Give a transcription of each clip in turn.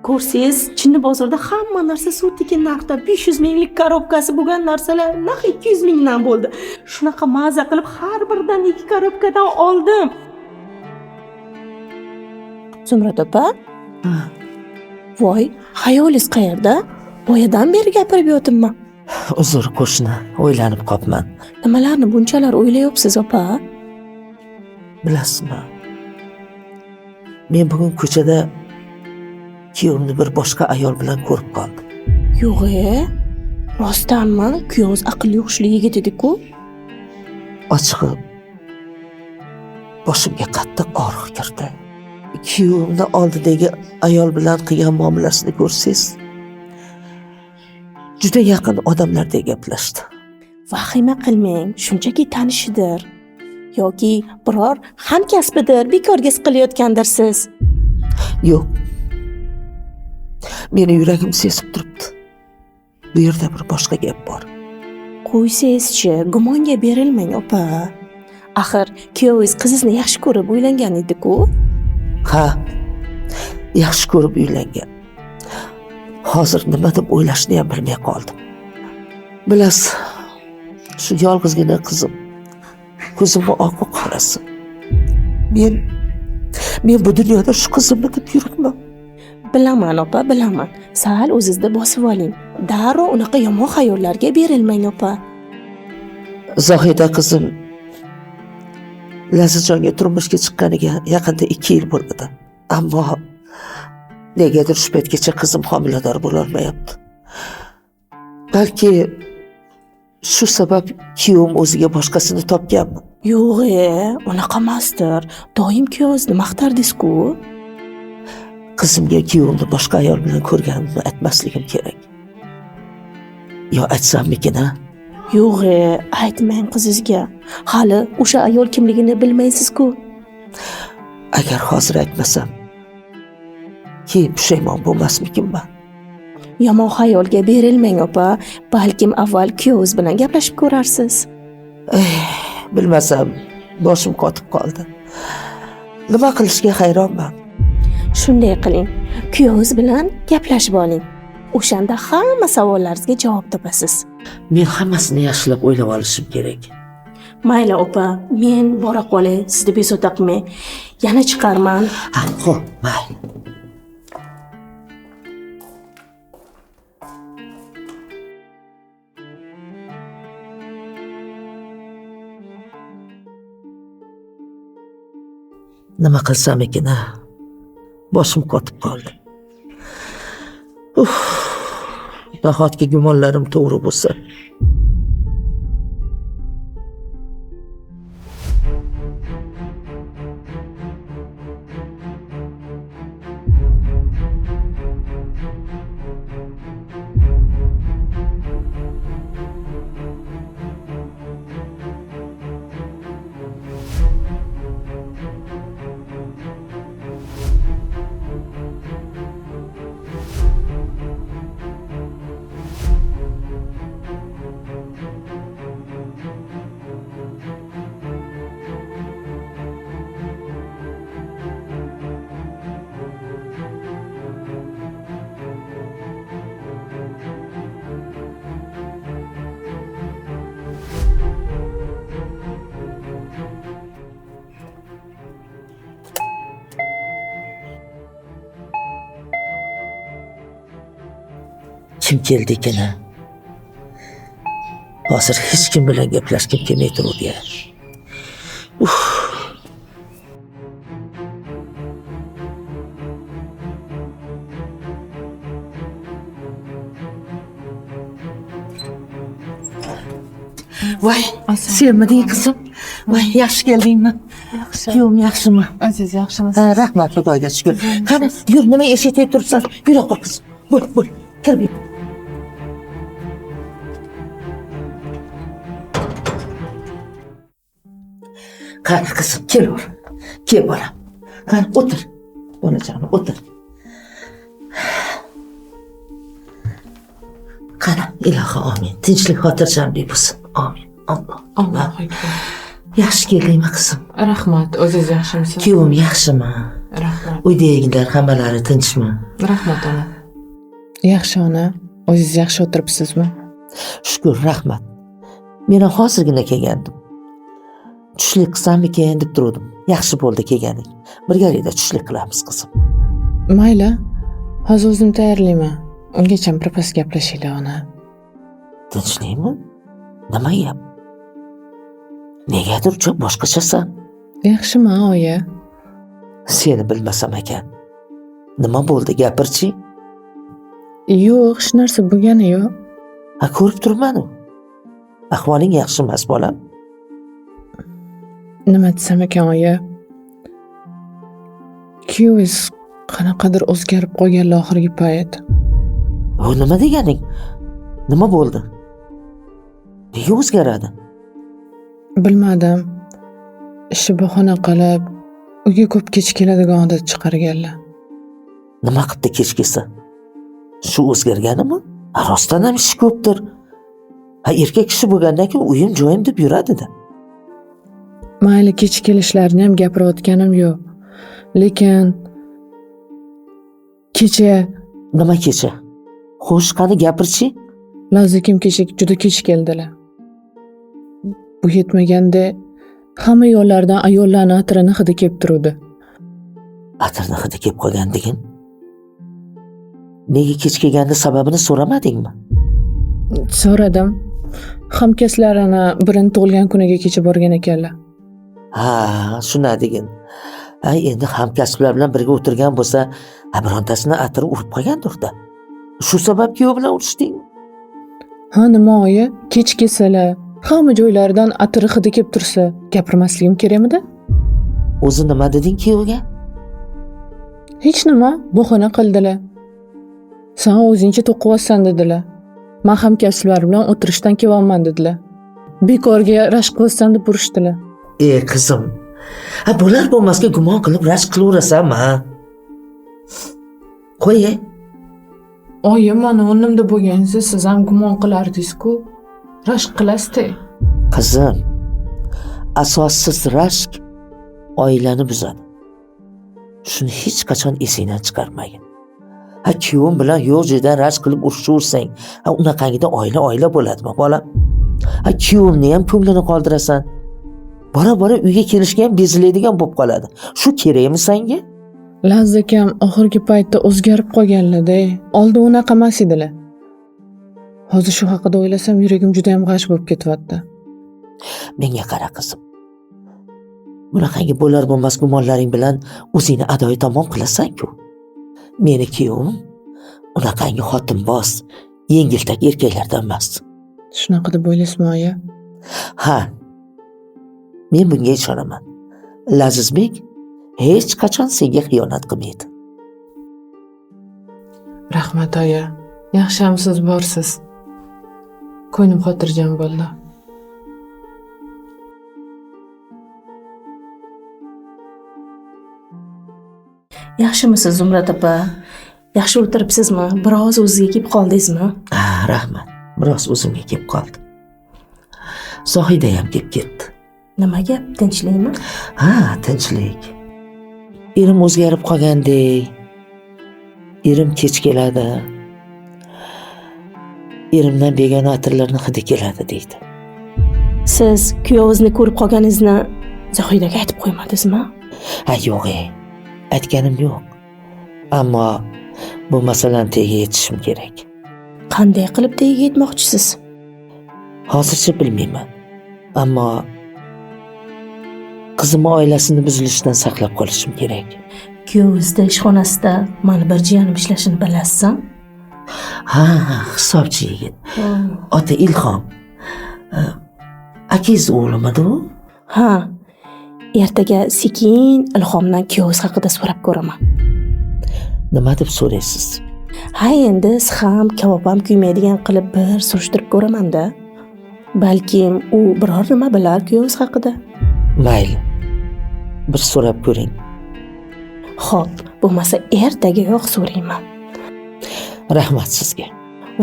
ko'rsangiz, Chinni bozorda hamma narsa suv tekin narxda. 500 minglik korobkasi bo'lgan narsalar narxi 200 mingdan bo'ldi. Shunaqa maza qilib har biridan 2 korobkadan oldim. Zumrad opa? Voy, hayolingiz qayerda? Boyadan beri gapirib yotibman. Uzr qo'shni, o'ylanib qopman. Nimalarni bunchalar o'ylayapsiz opa? Bilasizmi? Men bugun ko'chada kuyovimni bir boshqa ayol bilan ko'rib qoldim. Yo'q-e? Rostdanmi? Kuyovingiz aqlli hushli yigit edi-ku? Ochig'i boshimga qattiq og'riq kirdi. Kuyovimni oldidagi ayol bilan qilgan muomalasini ko'rsangiz, juda yaqin odamlardek gaplashdi. Vahima qilmang, shunchaki tanishidir. Yoki biror hamkasbidir, bekorga siqilayotgandirsiz. Yo'q. Meni yuragim sezib turibdi. Bu yerda bir boshqa gap bor. Qo'ysangiz-chi, gumonga berilmang opa. Axir kuyovingiz qizingizni yaxshi ko'rib uylangan edi-ku? Ha, yaxshi ko'rib uylangan. Hozir nima deb o'ylashni ham bilmay qoldim. Bilasiz, shu yolg'izgina qizim, ko'zimni oqi qorasi. Men bu dunyoda shu qizimni deb yuribman. Bilaman opa, bilaman. Sal o'zingizda bosib oling. Darrov unaqa yomon xayollarga berilmang opa. Zohida qizim Lazizjonga turmushga chiqqaniga yaqinda 2 yil bo'ldi. Ammo negadir shu paytgacha qizim homilador bo'la olmayapti. Balki shu sabab kuyovim o'ziga boshqasini topganmi? Yo'q-e, unaqa emasdir. Doim kuyovingizni maqtardingiz-ku. Qizimga kuyovimni boshqa ayol bilan ko'rganimni aytmasligim kerak. Yo aytsammikin-a? Yo'q-e, aytmang qizingizga. Hali o'sha ayol kimligini bilmaysiz-ku. Agar hozir aytmasam, keyin pushaymon bo'lmasmikinman? Yomon xayolga berilmang opa. Balkim avval kuyovingiz bilan gaplashib ko'rarsiz. Bilmasam, boshim qotib qoldi. Nima qilishga hayronman. Shunday qiling. Kuyovingiz bilan gaplashib oling. O'shanda hamma savollaringizga javob topasiz. Men hammasini yaxshilab o'ylab olishim kerak. Mayli opa, men bora qolay, sizni bezovta qilmay. Yana chiqarman. Xo'p, mayli. Nima qilsam ekan? Boshim qotib qoldi. Nahotki gumonlarim to'g'ri bo'lsa. Kim keldi ekan? Hozir hech kim bilan gaplashgim kelmay turibdi. Voy, sevmading qizim? Voy, yaxshi keldingmi? Yaxshi. Kuyovim yaxshimi? Aziz, yaxshimisiz? Rahmat, Xudoga shukr. Qani, yur, nima eshitib turibsan? Yura qol qizim. Bo'l, kirib. Qani qizim, kelur. Kel bolam. Qani, o'tir. Bolajonim, o'tir. Qani, ilohi amin. Tinchlik, xotirjamlik bo'lsin. Amin. Alloh akbar. Yaxshi keldingmi qizim? Rahmat, o'zingiz yaxshimisiz? Kuyovim yaxshimi? Rahmat. Uydagilar hammalari tinchmi? Rahmat ona. Yaxshi ona. O'zingiz yaxshi o'tiribsizmi? Shukr, rahmat. Men ham hozirgina kelgandim. Tushlik qilsammikin deb turdim. Yaxshi bo'ldi kelganing. Birgalikda tushlik qilamiz qizim. Mayli. Hozir o'zim tayyorlayman. Ungacha birpas gaplashaylik ona. Tinchlikmi? Nima gap? Negadir juda boshqachasan. Yaxshiman, oyi. Seni bilmasam ekan. Nima bo'ldi, gapirchi? Yo'q, hech narsa bo'lgani yo'q. Ha, ko'rib turman-ku. Ahvoling yaxshi emas, bolam. Nima desam ekan, oyi? Kuyovingiz qanaqadir o'zgarib qolganlar oxirgi payt. Bu nima deganing? Nima bo'ldi? Nega o'zgaradi? Bilmadim. Ishi bahona qilib, uyga ko'p kech keladigan odat chiqarganlar. Nima qildi kechkisi? Shu o'zgarganimi? Rostdan ham ishi ko'pdir. Ha, erkak kishi bo'lgandan keyin uyim joyim deb yuradi-da. Mayli, kech kelishlarini ham gapirayotganim yo'q. Lekin kecha Nima kecha? Xo'sh, qani gapirchi? Lazikim kecha juda kech keldilar. Bu yetmaganda hamma yo'llardan ayollarning atrini hidi kelib turdi. Atirni hidi kelib qolgan degin. Nega kech kelganda sababini so'ramadingmi? So'radim. Hamkasblarini birini tug'ilgan kuniga kecha borgan ekanlar. Ha, shuna degin. Ha, endi hamkasblar bilan birga o'tirgan bo'lsa, birontasini atiri urib qolgandir-da. Shu sabab kuyov bilan urishdingmi? Ha, nima oyi? Kech kelsalar, hamma joylaridan atiri hidi kelib tursa, gapirmasligim kerakmidi? O'zi nima deding kuyovga? Hech nima, bahona qildilar. Sen o'zingcha to'qiyotsan dedilar. Men hamkasblar bilan o'tirishdan kelyapman dedilar. Bekorga rashk qilasan deb urishdilar. Qizim. Ha, bo'lar bo'lmasga gumon qilib rashk qilaverasanmi? Qo'y. Oyi, mana o'rnimda bo'lgansiz, siz ham gumon qilardingiz-ku. Rashk qilasizda. Qizim, asossiz rashk oilani buzadi. Shuni hech qachon esingdan chiqarmagin. Ha, kuyovim bilan yo'q joydan rashk qilib urishaversang, ha, unaqangida oila bo'ladimi, bolam? Ha, kuyovimni ham ko'nglini qoldirasan. Bora uyga kelishga ham bezilaydigan bo'lib qoladi. Shu kerakmi senga? Lazikam oxirgi paytda o'zgarib qolganlar-da. Oldin unaqa emas edilar. Hozir shu haqida o'ylasam, yuragim juda ham g'ash bo'lib ketyapti. Menga qara qizim. Bunaqangi bo'lar bo'lmas gumonlaring bilan o'zingni adoyi tamom qilasan-ku. Meni kuyovim unaqangi xotinboz, yengiltak erkaklardan emas. Shunaqa deb o'ylaysizmi, oyi? Ha. Men bunga ishonaman. Lazizbek hech qachon senga xiyonat qilmaydi. Rahmat, oyi. Yaxshimisiz, borsiz. Ko'nglim xotirjam bo'ldi. Yaxshimisiz, Zumrad opa? Yaxshi o'tiribsizmi? Biroz o'zingizga kelib qoldingizmi? Ha, rahmat. Biroz o'zimga kelib qoldim. Zohida ham kelib ketdi. Nima gap? Tinchlikmi? Ha, tinchlik. Erim o'zgarib qolgandek. Erim kech keladi. Erimdan begona atirlarni hidi keladi deydi. Siz kuyovingizni ko'rib qolganingizni Zohidaga aytib qo'ymadingizmi? Ha, yo'q. Aytganim yo'q. Ammo bu masalani tagiga yetishim kerak. Qanday qilib tagiga yetmoqchisiz? Hozircha bilmayman. Ammo qizimning oilasini buzilishidan saqlab qolishim kerak. Kuyovingizda ishxonasida mani bir jiyanim ishlashini bilasizmi? Ha, hisobchi yigit. Oti Ilhom. Akangiz o'g'limidi u? Ha. Ertaga sekin Ilhomdan kuyovingiz haqida so'rab ko'raman. Nima deb so'raysiz? Ha, endi siz ham kavob ham kuymaydigan qilib bir surishtirib ko'raman-da. Balkim u biror nima bilar kuyovingiz haqida. Mayli. Bir so'rab ko'ring. Xo'p, bo'lmasa ertagayoq so'rayman. Rahmat sizga.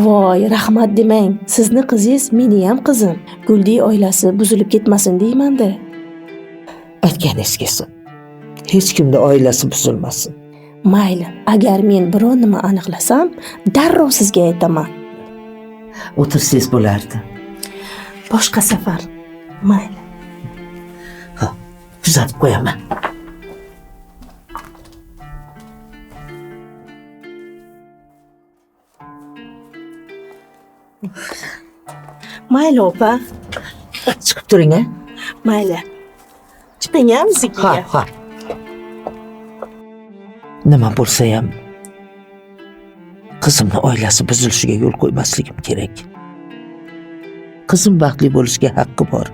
Voy, rahmat demang. Sizni qizingiz meni ham qizim. Guldek oilasi buzilib ketmasin deyman-da. Aytganingiz kelsin. Hech kimning oilasi buzilmasin. Mayli, agar men biror nima aniqlasam, darrov sizga aytaman. O'tirsangiz bo'lardi. Boshqa safar. Mayli. Ha, kuzatib qo'yaman. Mayli opa. Chiqib turing, ha? Mayli. Chiqing ham Ha, biznikiga. ha. Nima bo'lsa ham qizimning oilasi buzilishiga yo'l qo'ymasligim kerak. Qizim baxtli bo'lishga haqqi bor.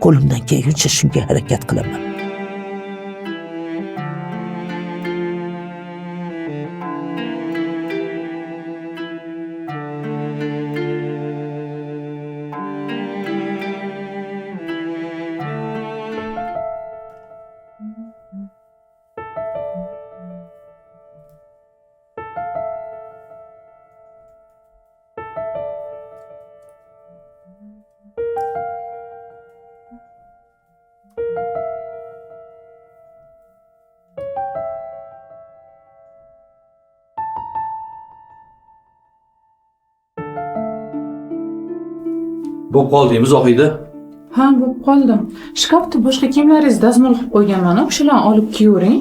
Qo'limdan kelguncha shunga harakat qilaman. Bo'p qoldingmi Zohida? Ha, bo'lib qoldim. Shkafda boshqa kiyimlaringizni dazmol qilib qo'yganman, o'shalarni olib kiyavering.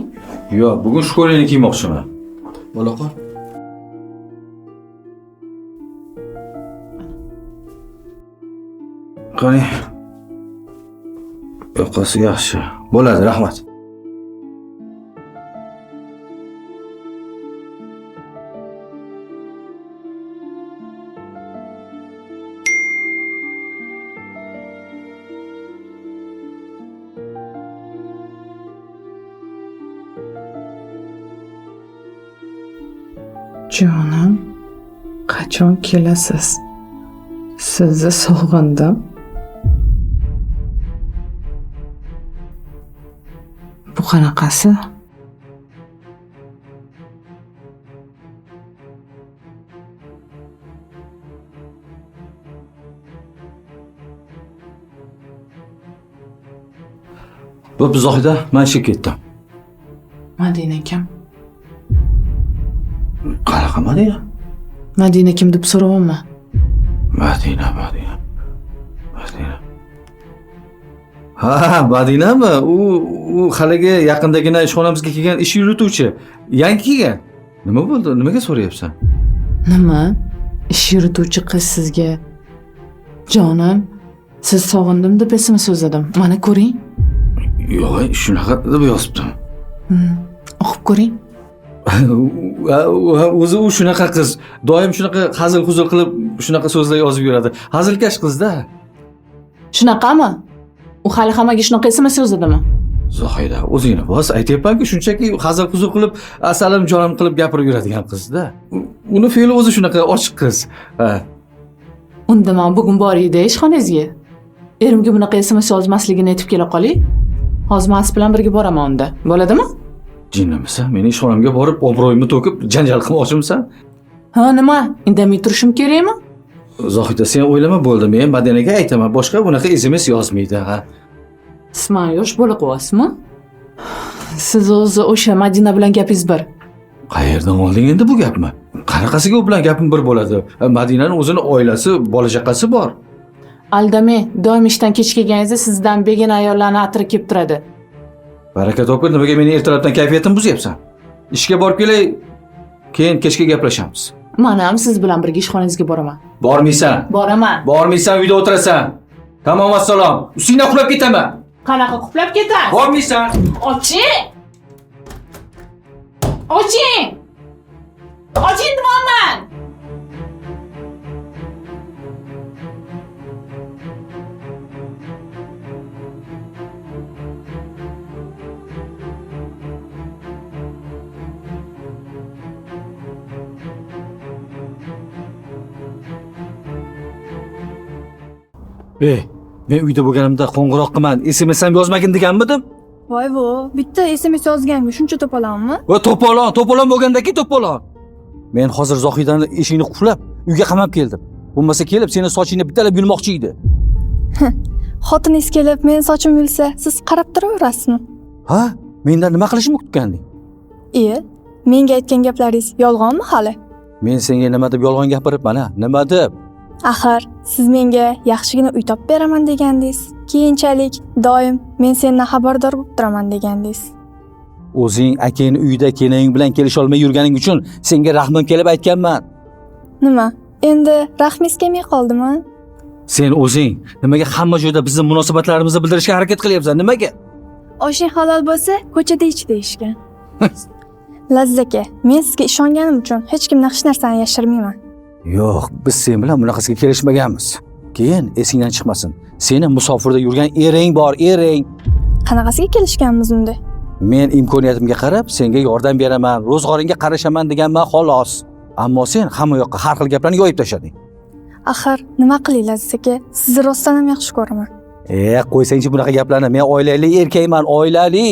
Yo'q, bugun shkolayni kiymoqchiman. Bo'la qol. Qani. Yo'qasi yaxshi. Bo'ladi, rahmat. Jonim, qachon kelasiz? Sizni sog'indim. Bu qanaqasi? Bo'p Zohida, men ishga ketdim. Madina kim? Qanaqa Madina? Madina kim deb so'rayapman. Madina. Ha, Madinami? U haligi yaqindagina ishxonamizga kelgan ish yurituvchi. Yangi kelgan. Nima bo'ldi? Nimaga so'rayapsan? Nima? Ish yurituvchi qiz sizga. Jonim, siz sog'indim deb SMS so'zladim. Mana ko'ring. Yo'q, shunaqa deb yozibdim. O'qib ko'ring. O'zi u shunaqa qiz. Doim shunaqa hazil-huzul qilib shunaqa so'zlar yozib yuradi. Hazilkash qiz-da. Shunaqami? U hali hammaga shunaqa SMS yozadimi? Zohida, o'zingni bos, aytyapman-ku, shunchaki hazil-huzul qilib, asalim jonim qilib gapirib yuradigan qiz-da. Uni fe'li o'zi shunaqa ochiq qiz. Ha. Unda men bugun borayda ishxonangizga. Erimga bunaqa SMS yozmasligini aytib kela qolay. Hozir men siz bilan birga boraman unda. Bo'ladimi? Jinnimisan? Meni ishxonamga borib, obro'yimni to'kib, janjal qilmoqchimisan? Ha, nima? Indamay turishim kerakmi? Zohida, sen o'ylama bo'ldi. Men Madinaga aytaman, boshqa bunaqa SMS yozmaydi, ha. Isman yosh bola qo'yasizmi? Siz o'zi o'sha Madina bilan gapingiz bir. Qayerdan olding endi bu gapni? Qanaqasiga u bilan gapim bir bo'ladi? Madinaning o'zini oilasi, bola chaqasi bor. Aldamay, doim ishdan kech kelganingizda sizdan begona ayollarni atiri kelib turadi. Baraka topib, nimaga meni ertalabdan kayfiyatimni buzyapsan? Ishga borib kelay, keyin kechga gaplashamiz. Men ham siz bilan birga ishxonangizga boraman. Bormaysan. Boraman. Bormaysan, uyda o'tirasan. Tamom, assalom. Ustingdan qulab ketaman. Qanaqa quplab ketasiz? Bormaysan. Oching! Oching! Oching deyapman. Men uyda bo'lganimda qo'ng'iroq qilman, SMS ham yozmagin deganmidim? Voy vo, bitta SMS yozganga shuncha to'polonmi? Va to'polon bo'lgandaki to'polon. Men hozir Zohidani eshikni qulab, uyga qamab keldim. Bo'lmasa kelib seni sochingni bittalab yulmoqchi edi. Xotiningiz kelib, meni sochim yulsa, siz qarab turaverasizmi? Ha? Mendan nima qilishimni kutganding? Menga aytgan gaplaringiz yolg'onmi hali? Men senga nima deb yolg'on gapiribman, ha? Nima deb? Axir, siz menga yaxshigina uy topib beraman degandingiz. Keyinchalik doim men sendan xabardor bo'lib turaman degandingiz. O'zing akang uyda keling bilan kelisha olmay yurganing uchun senga rahmim kelib aytganman. Nima? Endi rahmingiz kelmay qoldimi? Sen o'zing nimaga hamma joyda bizning munosabatlarimizni bildirishga harakat qilyapsan? Nimaga? Oshing halol bo'lsa, ko'chada ich deyishgan. Laziz aka, men sizga ishonganim uchun hech kimdan hech narsani yashirmayman. Yo'q, biz sen bilan bunaqasiga kelishmaganmiz. Keyin esingdan chiqmasin. Seni musofirda yurgan ering bor, ering. Qanaqasiga kelishganmiz unda? Men imkoniyatimga qarab senga yordam beraman, ro'zg'oringga qarashaman deganman xolos. Ammo sen hamma yoqqa har xil gaplarni yoyib tashlading. Axir, nima qilay Laziz aka? Sizni rostdan ham yaxshi ko'raman. Qo'ysangchi bunaqa gaplarni. Men oilali erkakman, oilali.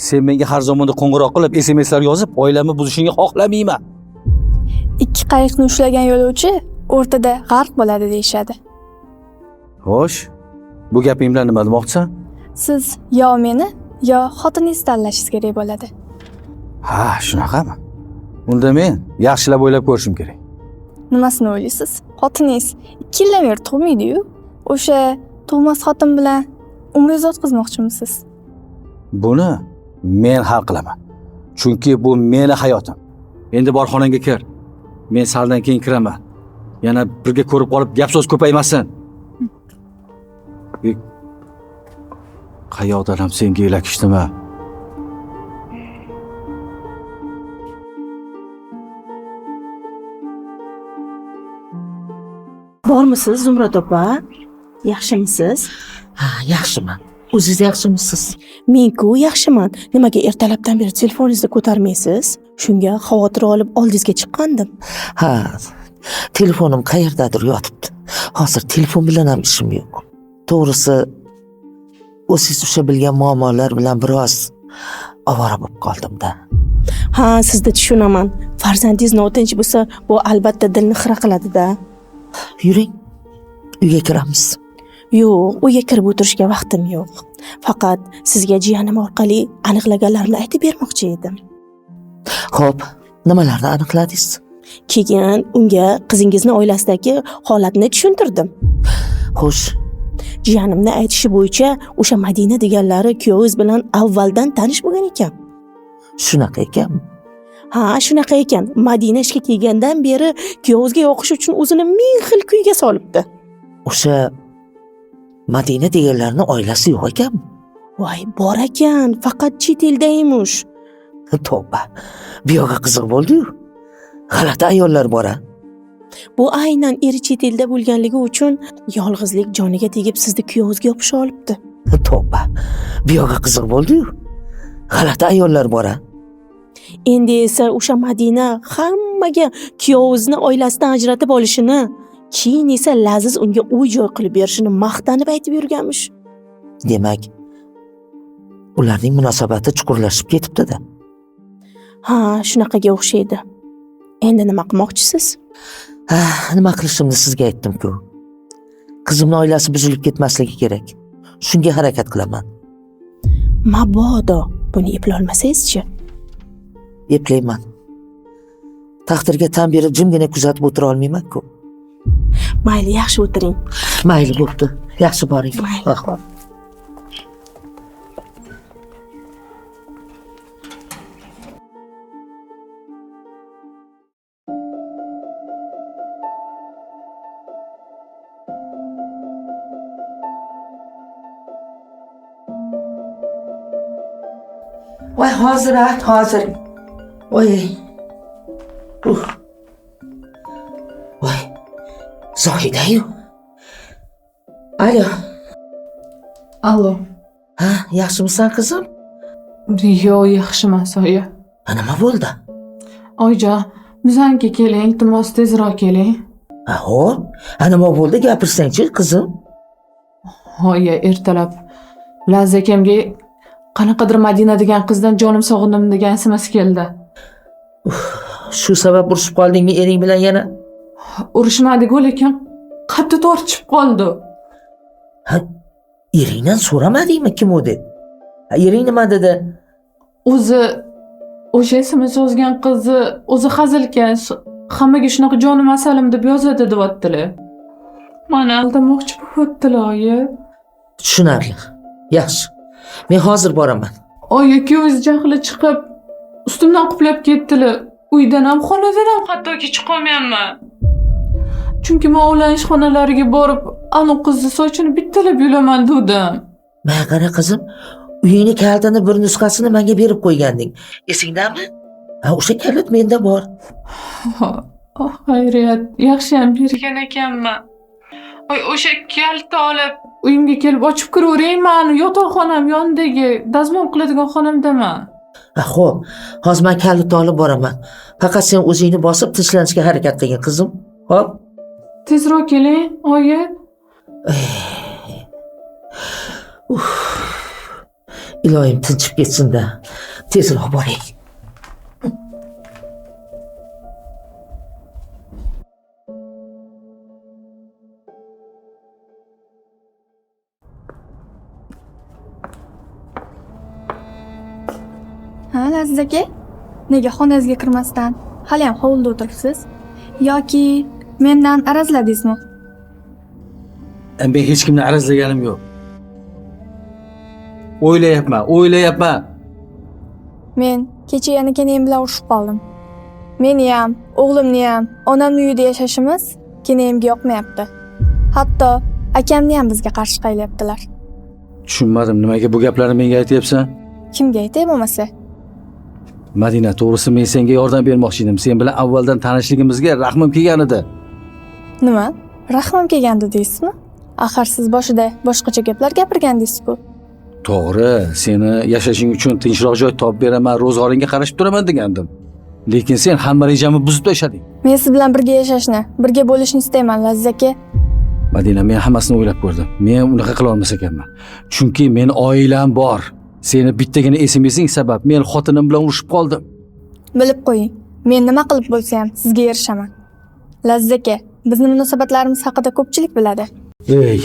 Sen menga har zamonda qo'ng'iroq qilib, SMS'lar yozib, oilamni buzishingni xohlamayman. Ikki qayiqni ushlagan yo'lovchi o'rtada g'arq bo'ladi deyshadi. Xo'sh, bu gaping bilan nima demoqchisan? Siz yo meni, yo xotiningizni tanlashingiz kerak bo'ladi. Ha, shunaqami? Unda men yaxshilab o'ylab ko'rishim kerak. Nimasini o'ylaysiz? Xotiningiz 2 yildan beri tug'maydi-yu. O'sha tug'mas xotin bilan umringizni o'tkazmoqchimisiz? Buni men hal qilaman. Chunki bu meni hayotim. Endi bor xonangga kir. Men saldan keyin kiraman. Yana birga ko'rib qolib gap so'z ko'paymasin. Qayoqdan ham senga elakishdimi? Bormisiz, Zumrad opa? Yaxshimisiz? Ha, yaxshiman. O'zingiz yaxshimisiz? Men-ku yaxshiman. Nimaga ertalabdan beri telefoningizni ko'tarmaysiz? Shunga xavotir olib oldingizga chiqqandim. Ha, telefonim qayerdadir yotibdi. Hozir telefon bilan ham ishim yo'q. To'g'risi, o'zingiz o'sha bilgan muammolar bilan biroz ovora bo'lib qoldim-da. Ha, sizni tushunaman. Farzandingiz notinch bo'lsa, bu albatta dilni xira qiladi-da. Yuring, uyga kiramiz. Yo'q, uyga kirib o'tirishga vaqtim yo'q. Faqat sizga jiyanim orqali aniqlaganlarimni aytib bermoqchi edim. Xo'p, nimalarni aniqladingiz? Keyin unga qizingizni oilasidagi holatni tushuntirdim. Xo'sh, Jiyanimni aytishi bo'yicha o'sha Madina deganlari kuyovingiz bilan avvaldan tanish bo'lgan ekan. shunaqa ekan. Ha, shunaqa ekan. Madina ishga kelgandan beri kuyovingizga yoqish uchun o'zini ming xil kuyga solibdi. O'sha Madina deganlarning oilasi yo'q ekan. Voy, bor ekan, faqat chet elda emish. Tavba. Bu yoqqa qiziq bo'ldi-yu. G'alati ayollar bor-a. Bu aynan eri chet elda bo'lganligi uchun yolg'izlik joniga tegib sizni kuyovingizga yopisha olibdi. Tavba. Bu yoqqa qiziq bo'ldi-yu. G'alati ayollar bor-a. Endi esa o'sha Madina hammaga kuyovingizni oilasidan ajratib olishini, keyin esa Laziz unga uy-joy qilib berishini maqtanib aytib yurganmish. Demak, ularning munosabati chuqurlashib ketibdi-da. Ha, shunaqaga o'xshaydi. Endi nima qilmoqchisiz? Ha, nima qilishimni sizga aytdim-ku. Qizimning oilasi buzilib ketmasligi kerak. Shunga harakat qilaman. Mabodo buni eplolmasangiz-chi? Eplayman. Taqdirga tan berib jimgina kuzatib o'tira olmayman-ku. Mayli, yaxshi o'tiring. Mayli, bo'pti. Yaxshi boring. Mayli. Xo'p. Voy, hozir. Voy. Voy. Zohidayu. Alo. Allo. Ha, yaxshimisan qizim? Yo'q, yaxshiman, Soya. Nima bo'ldi? Oyijon, bizaniki keling, iltimos tezroq keling. Ha, xo'p. Nima bo'ldi, gapirsang-chi, qizim? Hoya, ertalab Laziz akamga qanaqadir Madina degan qizdan jonim sog'indim degan SMS keldi. Shu sabab urushib qoldingmi ering bilan yana? Urushmadik, lekin qattiq tortishib qoldi. Ha, eringdan so'ramadingmi kim u deb? Ha, ering nima dedi? O'zi o'sha SMS yozgan qizni o'zi hazilkash, hammaga shunaqa jonim asalim deb yozadi deyaptilar. Mani aldamoqchi bo'lyaptilar, oyi. Tushunarli. Yaxshi. Men hozir boraman. Oyi, ikkovingiz jahli chiqib, ustimdan qoplab ketdilar. Uydan ham, xonadan ham hattoki chiqolmayapman. Chunki men ular ishxonalariga borib, anu qizni sochini bittalab yulaman dedim. Mana qara qizim, uyingni kalitini bir nusxasini menga berib qo'yganding. Esingdami? Ha, o'sha kalit menda bor. Xayriyat, yaxshiyam bergan ekanman. Oy, o'sha kalitni olib uyimga kelib ochib kiraverayman, yotoqxonam yonidagi dazmol qiladigan xonamdaman. Ha, xo'p. Hozir men kalitni olib boraman. Faqat sen o'zingni bosib tinchlanishga harakat qilgin, qizim. Xo'p? Tezroq keling, oyi. Iloyim tinchib ketsin-da. Tezroq boring. Ha, Laziz aka, nega xonangizga kirmasdan hali ham hovlida o'tiribsiz? Yoki mendan arazladingizmi? Men hech kimni arazlaganim yo'q. O'ylayapman. Men kecha yana kenayim bilan urushib qoldim. Meni ham, o'g'limni ham onamning uyida yashashimiz kenayimga yoqmayapti. Hatto akamni ham bizga qarshi qaylayaptilar. Tushunmadim, nimaga bu gaplarni menga aytyapsan? Kimga aytay bo'lmasa? Madina, to'g'risi men senga yordam bermoqchi edim. Sen bilan avvaldan tanishligimizga rahmim kelgan edi. Nima? Rahmim kelgandi deysizmi? Axir siz boshida boshqacha gaplar gapirgandingiz-ku. To'g'ri, seni yashashing uchun tinchroq joy topib beraman, ro'zg'oringga qarashib turaman degandim. Lekin sen hamma rejamni buzib tashlading. Men siz bilan birga yashashni, birga bo'lishni istayman, Laziz aka. Madina, men hammasini o'ylab ko'rdim. Men unaqa qila olmas ekanman. Chunki men oilam bor. Seni bittagina SMS-ing sabab men xotinim bilan urushib qoldim. Bilib qo'ying, men nima qilib bo'lsa ham sizga erishaman. Laziz aka, bizning munosabatlarimiz haqida ko'pchilik biladi. Ey.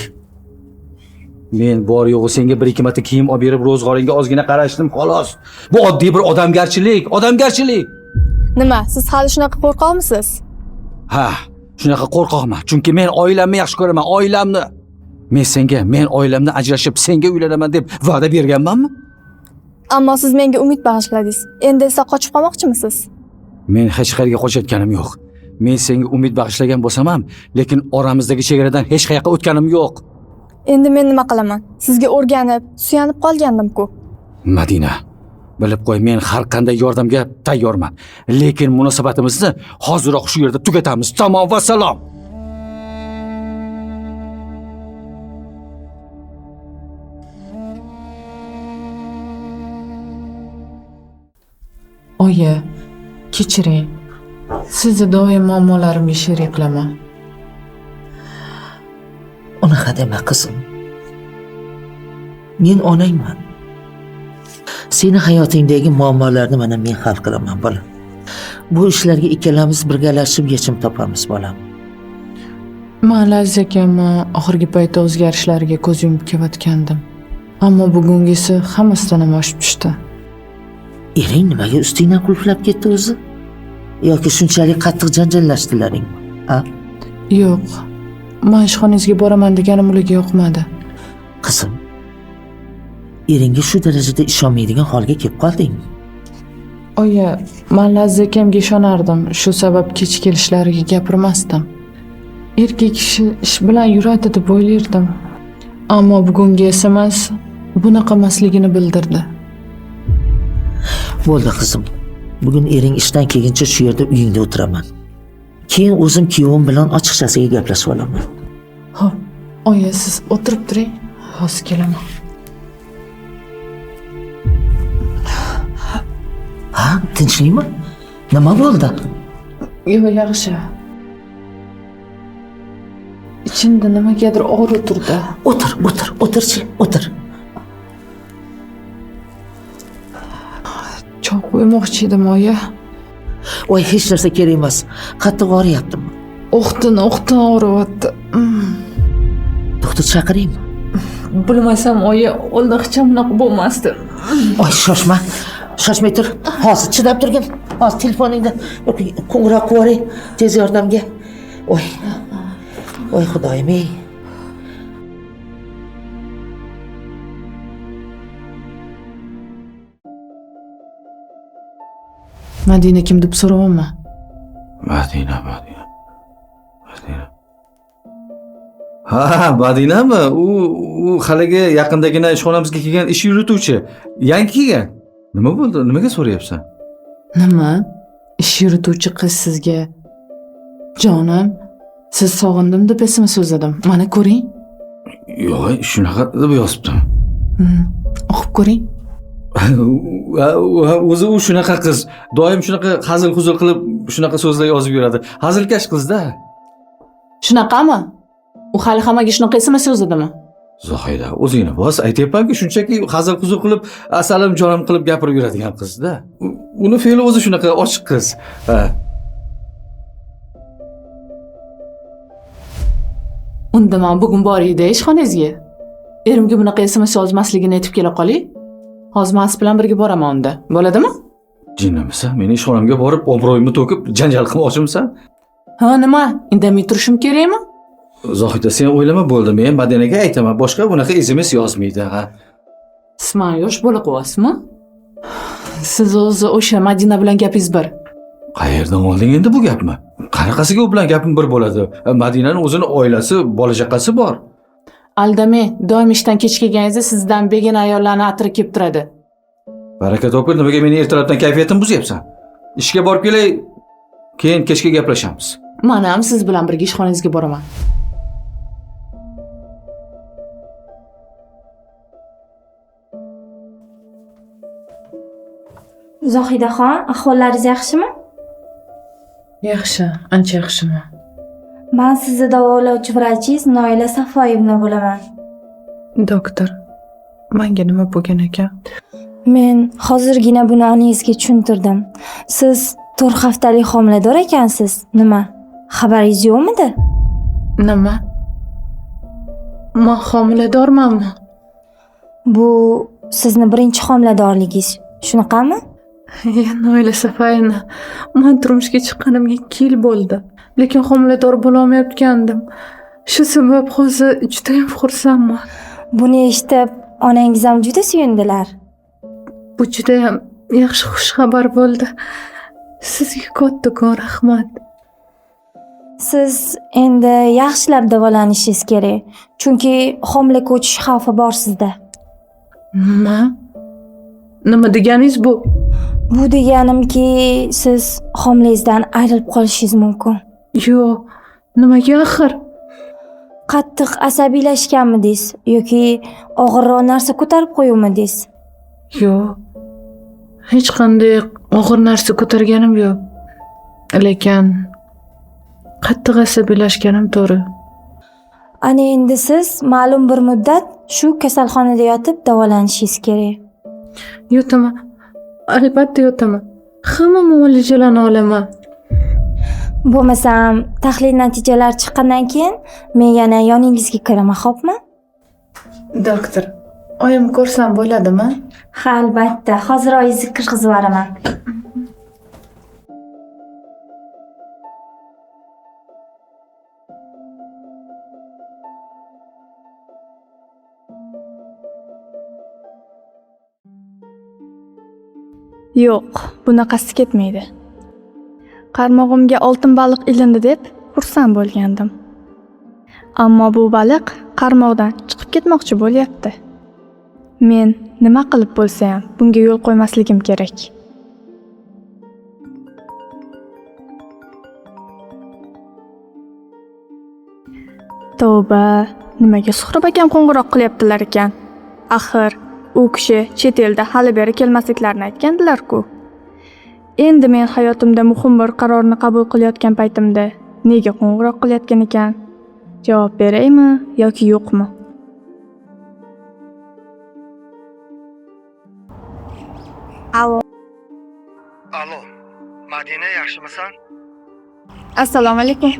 Men bor yo'g'i senga bir ikki marta kiyim olib berib, ro'zg'oringga ozgina qarashdim, xolos. Bu oddiy bir odamgarchilik. Nima, siz hali shunaqa qo'rqoqmisiz? Ha, shunaqa qo'rqoqman. Chunki men oilamni yaxshi ko'raman, oilamni. Men oilamni ajrashib senga uylanaman deb va'da berganmanmi? Ammo siz menga umid bag'ishladingiz. Endi esa qochib qolmoqchimisiz? Men hech qayerga qochayotganim yo'q. Men senga umid bag'ishlagan bo'lsam ham, lekin oramizdagi chegaradan hech qayerga o'tganim yo'q. Endi men nima qilaman? Sizga o'rganib, suyanib qolgandim-ku. Madina, bilib qo'y, men har qanday yordamga tayyorman. Lekin munosabatimizni hoziroq shu yerda tugatamiz. Tamom va salom. Oyi, kechiring. Sizni doim muammolarimga sherik qilaman. Unaqa dema qizim. Men onangman. Seni hayotingdagi muammolarni mana men hal qilaman, bolam. Bu ishlarga ikkalamiz birgalashib yechim topamiz, bolam. Men Laziz akamni oxirgi paytda o'zgarishlarga ko'z yumib kelayotgandim. Ammo bugungisi hammasidan ham oshib tushdi. Ering nimaga ustingdan qulflab ketdi o'zi? Yoki shunchalik qattiq janjallashdilaringmi? Ha? Yo'q. Men ishxonangizga boraman deganim ularga yoqmadi. Qizim, eringga shu darajada ishonmaydigan holga kelib qoldingmi? Oyi, men Laziz akamga ishonardim. Shu sabab kech kelishlariga gapirmasdim. Erkak kishi ish bilan yuradi deb o'ylardim. Ammo bugungi SMS bunaqa emasligini bildirdi. Bo'ldi qizim. Bugun ering ishdan kelguncha shu yerda uyingda o'tiraman. Keyin o'zim kuyovim bilan ochiqchasiga gaplashib olaman. Xo'p, oyi, siz o'tirib turing. Hozir kelaman. Ha, tinchlikmi? Nima bo'ldi? Yo'q, yaxshi. Ichimda nimagadir og'riq turdi. O'tirchi, o'tir. Choy qo'ymoqchi edim, oyi. Voy, hech narsa kerak emas. Qattiq og'riyaptimi? O'qtin og'riyapti. Doktor chaqiraymi? Bilmasam, oyi, oldin hech ham bunaqa bo'lmasdi. Voy, shoshma. shoshmay tur. Hozir chidab turgin. Hozir telefoningda qo'ng'iroq qilib yuboring tez yordamga. Voy. Voy xudoyim-ey. Madina kim deb so'rayapman. Madina. Ha, Madinami? U haligi yaqindagina ishxonamizga kelgan ish yurituvchi. Yangi kelgan. Nima bo'ldi? Nimaga so'rayapsan? Nima? Ish yurituvchi qiz sizga. Jonim, siz sog'indim deb SMS so'zladim. Mana ko'ring. Yo'q, shunaqa deb yozibdim. O'qib ko'ring. O'zi u shunaqa qiz. Doim shunaqa hazil-huzul qilib, shunaqa so'zlar yozib yuradi. Hazilkash qiz-da. Shunaqami? U hali hammaga shunaqa SMS yozadimi? Zohida, o'zingni bos, aytayapman-ku, shunchaki hazil-huzul qilib, asalim jonim qilib gapirib yuradigan qiz-da. Uni fe'li o'zi shunaqa ochiq qiz. Ha. Unda men bugun borayda ishxonangizga. Erimga bunaqa SMS yozmasligini aytib kela qoling. Hozir men siz bilan birga boraman unda. Bo'ladimi? Jinnimisa, meni ishxonamga borib, obro'yimni to'kib, janjal qilmoqchimisan? Ha, nima? Indamay turishim kerakmi? Zohida, sen o'ylama bo'ldi. Men Madinaga aytaman, boshqa bunaqa SMS yozmaydi, ha. Siz men yosh bola qo'yasizmi? Siz o'zi o'sha Madina bilan gapingiz bir. Qayerdan olding endi bu gapni? Qanaqasiga u bilan gapim bir bo'ladi? Madinaning o'zini oilasi, bola chaqasi bor. Aldamay, doim ishdan kech kelganingizda sizdan begona ayollarni atri kelib turadi. Baraka topib, nimaga meni ertalabdan kayfiyatim buzyapsan? Ishga borib kelay, keyin kechga gaplashamiz. Men ham siz bilan birga ishxonangizga boraman. Zohidaxon, ahvollaringiz yaxshimi? Yaxshi, ancha yaxshiman. Men sizni davolovchi vrachingiz Noila Safoyevna bo'laman. Doktor, menga nima bo'lgan ekan? Men hozirgina buni onangizga tushuntirdim. Siz 4 haftalik homilador ekansiz. Nima? Xabaringiz yo'qmidi? Nima? Men homiladormanmi? Bu sizni birinchi homiladorligingiz. Shunaqami? Noila Safoyevna, men turmushga chiqqanimga 2 yil bo'ldi. Lekin homilador bo'la olmayotgandim. Shu sabab hozir juda ham xursandman. Buni eshitib, onangiz ham juda suyundilar. Bu juda ham yaxshi xush xabar bo'ldi. Sizga kattakon rahmat. Siz endi yaxshilab davolanishingiz kerak. Chunki homilaga o'tish xavfi bor sizda. Nima deganingiz bu? Bu deganimki, siz homilangizdan ayrilib qolishingiz mumkin. Yo'q, nimaga axir? Qattiq asabiylashganmidingiz yoki og'irroq narsa ko'tarib qo'yuvmidingiz? Yo'q. Hech qanday og'ir narsa ko'targanim yo'q. Lekin qattiq asabiylashganim to'g'ri. Ana endi siz ma'lum bir muddat shu kasalxonada yotib davolanishingiz kerak. Yotaman. Albatta yotaman. Hamma muolajalarni olaman. Bo'lmasam, tahlil natijalari chiqqandan keyin men yana yoningizga kiraman, xo'pmi? Doktor, oyim ko'rsam bo'ladimi? Ha, albatta. Hozir oyingizni kirgizib yuboraman. Yo'q, bunaqasi ketmaydi. Qarmog'imga oltin baliq ilindi deb xursand bo'lgandim. Ammo bu baliq qarmoqdan chiqib ketmoqchi bo'lyapti. Men nima qilib bo'lsa ham bunga yo'l qo'ymasligim kerak. Tavba, nimaga Suhrob akam qo'ng'iroq qilyaptilar ekan? Axir u kishi chet elda hali beri kelmasliklarini aytgandilar-ku. Endi men hayotimda muhim bir qarorni qabul qilayotgan paytimda nega qo'ng'iroq qilayotgan ekan? Javob beraymi yoki yo'qmi? Alo. Alo, Madina, yaxshimisan? Assalomu alaykum.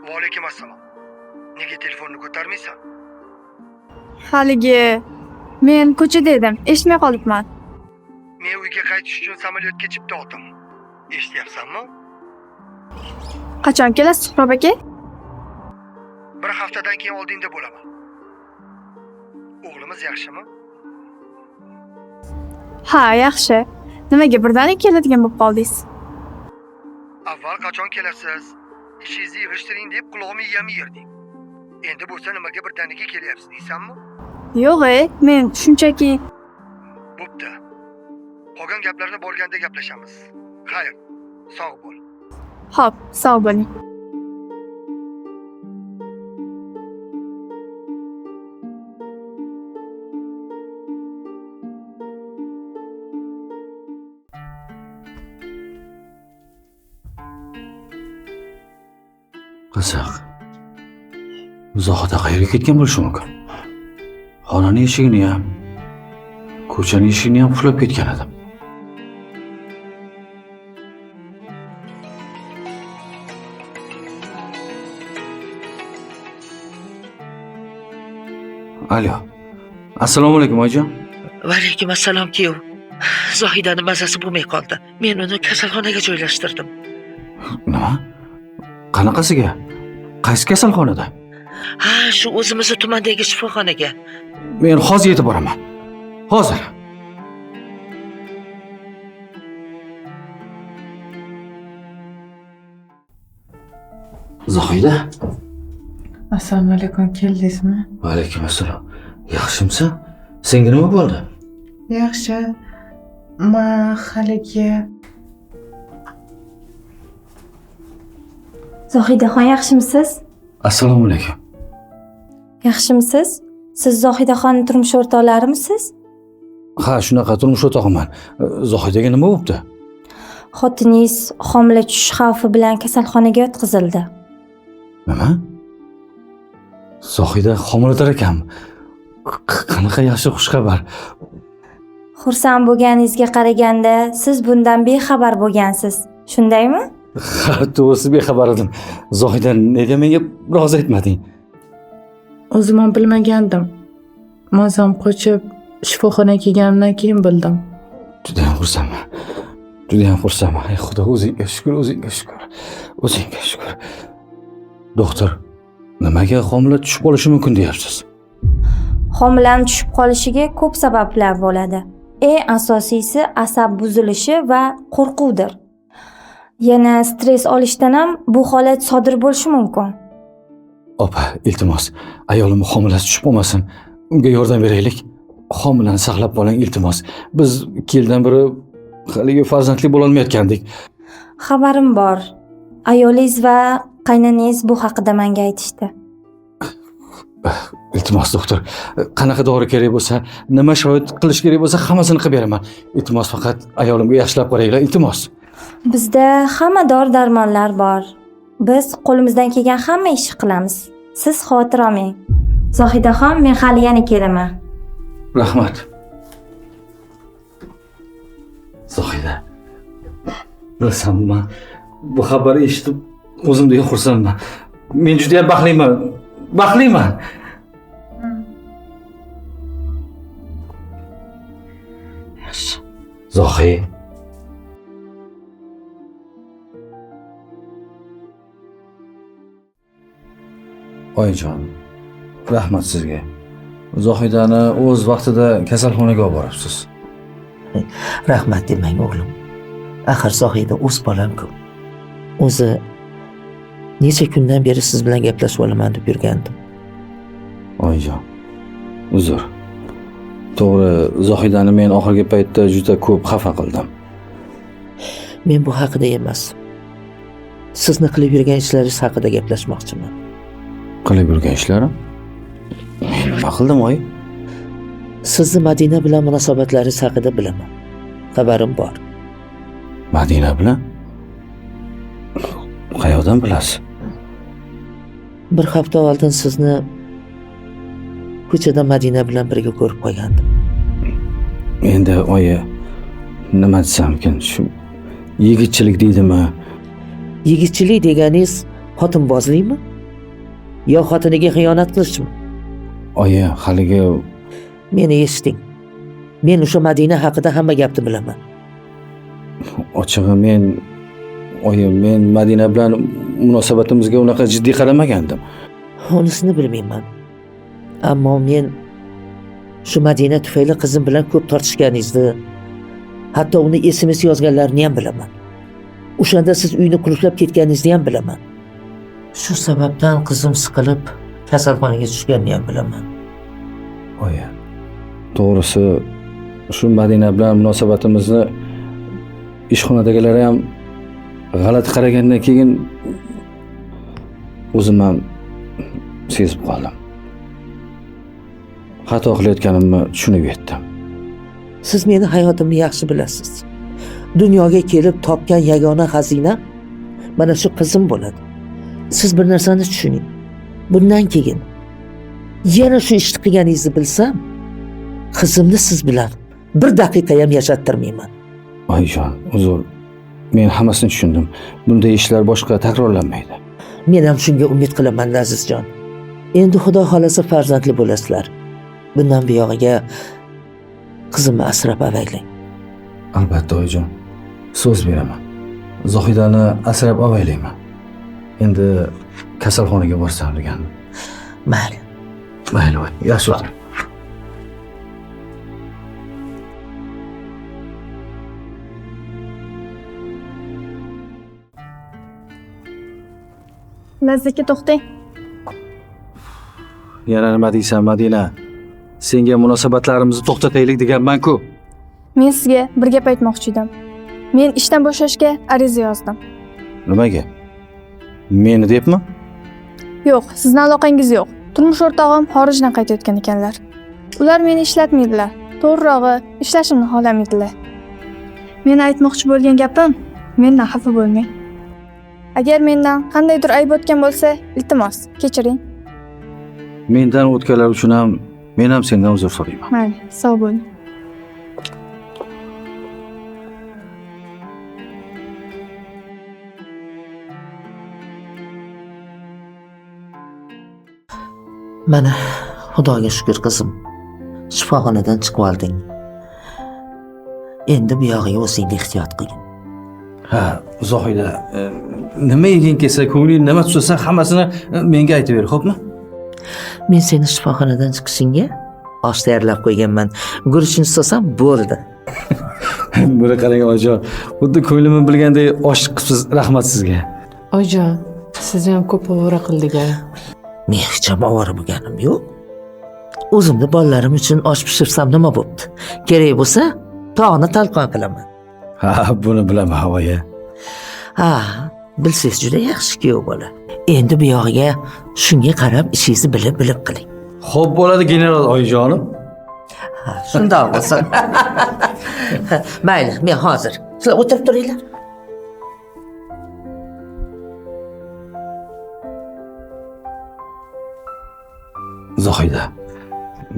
Va alaykum assalom. Nega telefonni ko'tarmaysan? Haligi men ko'chada edim, eshitmay qolibman. Men uyga qaytish uchun samolyotga chipta oldim. Eshityapsanmi? Qachon kelasiz Suhrob aka? Bir haftadan keyin oldingda bo'laman. O'g'limiz yaxshimi? Ha, yaxshi. Nimaga birdaniga keladigan bo'lib qoldingiz? Avval qachon kelasiz? Ishingizni yig'ishtiring deb quloqni yam yerding. Endi bo'lsa nimaga birdaniga kelyapsiz deysanmi? Yo'q, men shunchaki Bo'pti. Qolgan gaplarni borganda gaplashamiz. Xayr, sog' bo'l. Xo'p, sog' bo'ling. Qiziq. Zohida qayerga ketgan bo'lishi mumkin? Xonaning eshigini ham, ko'chaning eshigini ham qulflab ketgan edim. Alo. Assalomu alaykum oyijon. Va alaykum assalom kuyov. Zohidani mazasi bo'lmay qoldi. Men uni kasalxonaga joylashtirdim. Nima? Qanaqasiga? Qaysi kasalxonada? Ha, shu o'zimizni tumandagi shifoxonaga. Men hozir yetib boraman. Hozir. Zohida. Assalomu alaykum, keldingizmi? Va alaykum assalom. Yaxshimisan? Senga nima bo'ldi? Yaxshi. Men haligi Zohidaxon yaxshimisiz? Assalomu alaykum. Yaxshimisiz? Siz Zohidaxonning turmush o'rtoqlarimisiz? Ha, shunaqa turmush o'rtog'iman. Zohidaga nima bo'libdi? Xotiningiz homila tushish xavfi bilan kasalxonaga yotqizildi. Nima? Zohida homilador ekan. Qanaqa yaxshi xushxabar. Xursand bo'lganingizga qaraganda, siz bundan bexabar bo'lgansiz. Shundaymi? Ha, to'g'risi bexabar edim. Zohida nega menga rozi aytmading? o'zim ham bilmagandim. Mazam qochib shifoxonaga kelganimdan keyin bildim. Juda ham xursandman. Juda ham xursandman. Ey Xudo, o'zingga shukr, o'zingga shukr. O'zingga shukr. Doktor, nimaga homila tushib qolishi mumkin deyapsiz? Homilaning tushib qolishiga ko'p sabablar bo'ladi. Eng asosiysi asab buzilishi va qo'rquvdir. Yana stress olishdan ham bu holat sodir bo'lishi mumkin. Opa, iltimos, ayolim homilasi tushib qolmasin. Unga yordam beraylik. Homilani saqlab qoling, iltimos. Biz 2 yildan beri haligi farzandli bo'la olmayotgandik. Xabarim bor. Ayolingiz va qaynanangiz bu haqida menga aytishdi. Iltimos doktor, qanaqa dori kerak bo'lsa, nima sharoit qilish kerak bo'lsa, hammasini qilib beraman. Iltimos, faqat ayolimga yaxshilab qaranglar, iltimos. Bizda hamma dori-darmonlar bor. Biz qo'limizdan kelgan hamma ishni qilamiz. Siz xavotir olmang. Zohidaxon, men hali yana kelaman. Rahmat. Zohida. Bilsam, bu xabarni eshitib o'zimda xursandman. Men juda ham baxtliman. Baxtliman. Yaxshi. Zohi. Oyijon, rahmat sizga. Zohidani o'z vaqtida kasalxonaga olib boribsiz. Rahmat demang o'g'lim. Axir Zohida o'z bolam-ku. O'zi necha kundan beri siz bilan gaplashib olaman deb yurgandim. Oyijon, uzr. To'g'ri, Zohidani men oxirgi paytda juda ko'p xafa qildim. Men bu haqida emas. Sizni qilib yurgan ishlaringiz haqida gaplashmoqchiman. Qilib yurgan ishlarim? Men nima qildim, oy? Sizni Madina bilan munosabatlaringiz haqida bilaman. Xabarim bor. Madina bilan? Qayoqdan bilasiz? Bir hafta oldin sizni ko'chada Madina bilan birga ko'rib qolgandim. Endi oyi, nima desamkin, shu yigitchilik deydimi? Yigitchilik deganingiz xotinbozlikmi? Yo xotiniga xiyonat qilishmi? Oyi, haligi Meni eshiting. Men o'sha Madina haqida hamma gapni bilaman. Ochig'i men Madina bilan munosabatimizga unaqa jiddiy qaramagandim. Unisini bilmayman. Ammo men shu Madina tufayli qizim bilan ko'p tortishganingizni, hatto uni SMS yozganlarini ham bilaman. O'shanda siz uyni qulflab ketganingizni ham bilaman. Shu sababdan qizim siqilib kasalxonaga tushganini ham bilaman. Oyi, to'g'risi shu Madina bilan munosabatimizni ishxonadagilar ham g'alati qaragandan keyin o'zim ham sezib qoldim. Xato qilayotganimni tushunib yetdim. Siz meni hayotimni yaxshi bilasiz. Dunyoga kelib topgan yagona xazinam mana shu qizim bo'ladi. Siz bir narsani tushuning. Bundan keyin yana shu ishni qilganingizni bilsam, qizimni siz bilan bir daqiqa ham yashattirmayman. Oyijon, uzr. Men hammasini tushundim. Bunday ishlar boshqa takrorlanmaydi. Men ham shunga umid qilaman, Azizjon. Endi Xudo xolasa farzandli bo'lasizlar. Bundan buyog'iga qizimni asrab avaylang. Albatta oyijon. So'z beraman. Zohidani asrab avaylayman. Endi kasalxonaga borsam degandim. Mayli. Mayli, yaxshi o'tir. Lazzaka to'xtang. Yana nima deysan, Madina? Senga munosabatlarimizni to'xtataylik deganman-ku. Men sizga bir gap aytmoqchi edim. Men ishdan bo'shashga ariza yozdim. Nimaga? Meni debmi? Yo'q, sizning aloqangiz yo'q. Turmush o'rtog'im xorijdan qaytayotgan ekanlar. Ular meni ishlatmaydilar. To'g'rirog'i, ishlashimni xohlamaydilar. Men aytmoqchi bo'lgan gapim, mendan xafa bo'lmang. Agar mendan qandaydir ayb o'tgan bo'lsa, iltimos, kechiring. Mendan o'tganlar uchun ham men ham sendan uzr so'rayman. Mayli, sog' bo'ling. Mana Xudoga shukr qizim. Shifoxonadan chiqib olding. Endi bu yog'iga o'zingni ehtiyot qilgin. Ha, Zohida, nima yeging kelsa, ko'ngling nima tutsa, hammasini menga aytib ber, xo'pmi? Men seni shifoxonadan chiqishingga osh tayyorlab qo'yganman. Guruchni istasan bo'ldi. Buni qarang oyijon, xuddi ko'nglimni bilganday osh qilibsiz. Rahmat sizga. Oyijon, sizni ham ko'p ovora qildik-a. Men hech ham ovora bo'lganim yo'q. O'zimni bolalarim uchun osh pishirsam nima bo'pti? Kerak bo'lsa, tog'ni talqon qilaman. Ha, buni bilaman, oyi. Ha, bilsangiz juda yaxshi kuyov bola. Endi bu yog'iga shunga qarab ishingizni bilib qiling. Xo'p bo'ladi, general oyijonim. Ha, shundoq bo'lsin. Mayli, men hozir. Sizlar o'tirib turinglar. Zohida,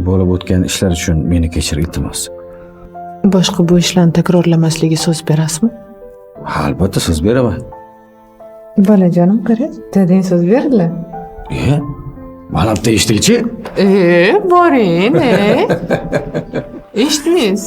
bo'lib o'tgan ishlar uchun meni kechir, iltimos. Boshqa bu ishlarni takrorlamasligiga so'z berasizmi? Albatta so'z beraman. Bolajonim, qara, dadang so'z berdilar. Manam eshitdingchi? Boring, eshitdingiz.